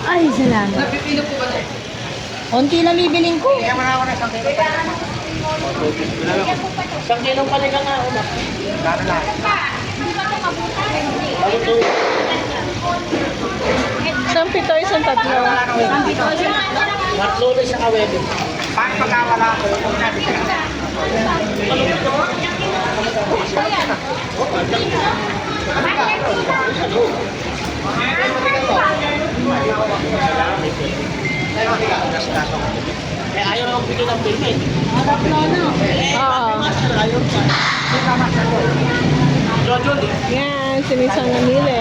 Ay, salamat. Napipilo po ba tayo? Unti lang bibiling ko. Kaya mo na ako ng 1 kilo pa. 1 kilo pa rin nga ako. Gano'n lang. Isang pito, isang tatlo. Tatlo na sa kawebe. Paano pagkawala ko? Eh, ayaw na magbigay ng payment. Oo. Ayaw pa. Jojo, Yan, sinisang namili.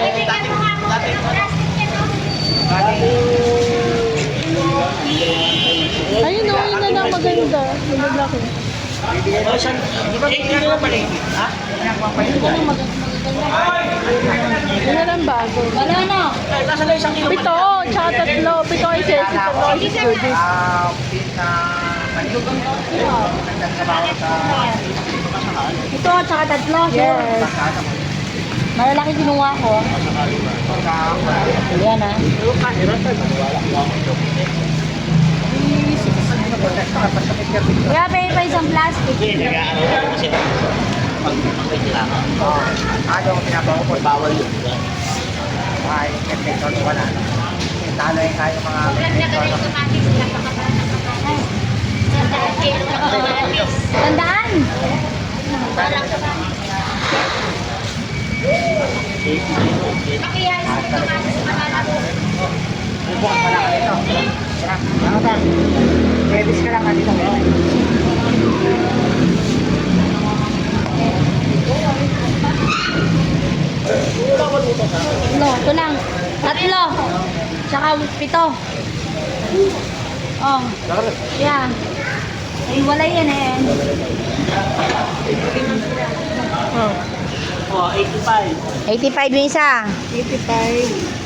Ayun o, yun na lang maganda. Yung lalaki. oh, siya, di ba hindi na pala yun? Ha? Yun na lang bago. Wala na. Eh, nasa na 1 kilo? Pito, tsaka tatlo. Pito ay sesi, tatlo ay sesi. Ito, tsaka tatlo. Yes. Malalaki kinuha ko. Yan ah. Kaya pa isang plastic. Hindi, nag-aano ko kasi pag may kailangan. Ano ang pinabawa ko? Bawal yun. Ay, kaya wala. Talo yung kayo mga Tandaan. bukas pala ka dito. Ano ka? Edis ka lang ka dito. No, ito lang. Tatlo. Tsaka pito. Oh. Yeah. Ay, wala yan eh. Oh, 85. 85 yung isa. 85.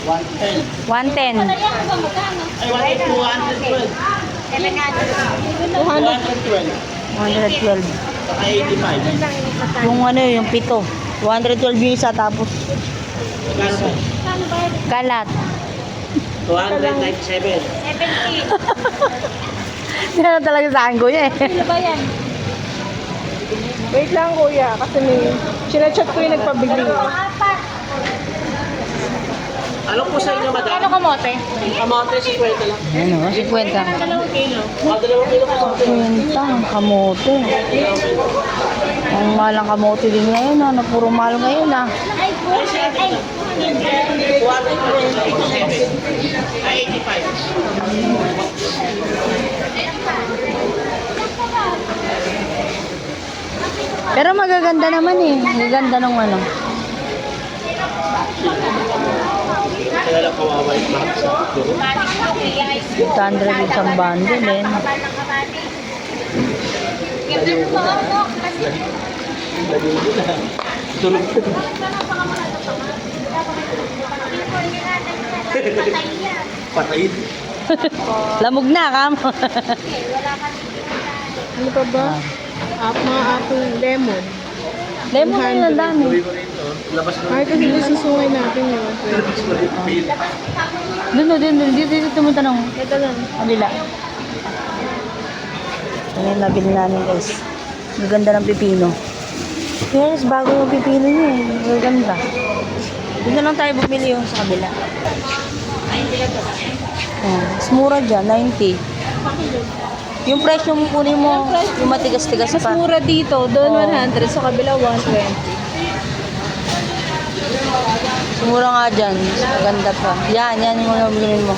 110. 110. Ay, 212. 200. 112. 112. Saka 85. Yung ano yung pito. 112 yung isa tapos Magkano? kalat. 297. Hindi na talaga sa akin, kuya eh. Wait lang kuya, kasi may sinachat ko yung nagpabili. Alam po sa inyo, madam. Ano kamote? Kamote, 50 lang. Ano, 50. Mga 2 kilo kamote. 50 ang kamote. Ang mahal ang kamote din ngayon, ano, puro mahal ngayon ah. Ay, 287. Ay, 85. Pero magaganda naman eh. Magaganda ng ano. Kaya lang kawawa yung lahat sa duro. 800 isang bundle eh. Tulog ko. Patay. Lamog na, kamo. Ano pa ba? Mga apple lemon. Lemon na yun ang dami. Labas mo. Ay, kasi nasusungay natin yun. Dito mo tanong. Ito lang. Kabila. Ano yung nabili namin guys. Maganda ng pipino. Yes, bago yung pipino niya eh. Maganda. Dito lang tayo bumili yung sa kabila. Oh, mas mura dyan, 90. Yung presyo mo kunin mo, yung matigas-tigas Mas pa. mura dito, doon Oo. 100, sa kabila 120. Mura nga dyan. Maganda pa. Yan yung mga bilhin mo.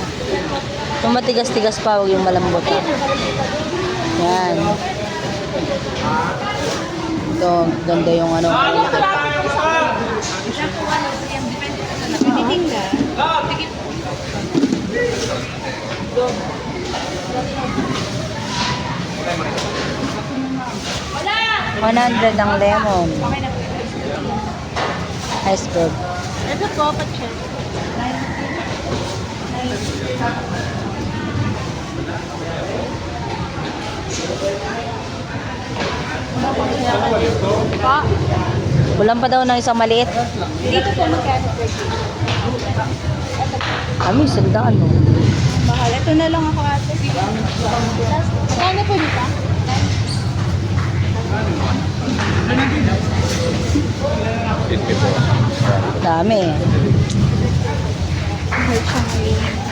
Yung matigas-tigas pa, huwag yung malambot. Yan. Ito, ganda yung ano. $100 ang lemon. Iceberg. Ito po, pacheck. Pa, Kulang pa daw ng isang maliit. dito po magkano per kilo? Kami, sandaan no. Mahal. Ito na lang ako ate. Magkano po dito? Dami eh. Mahal siya ngayon.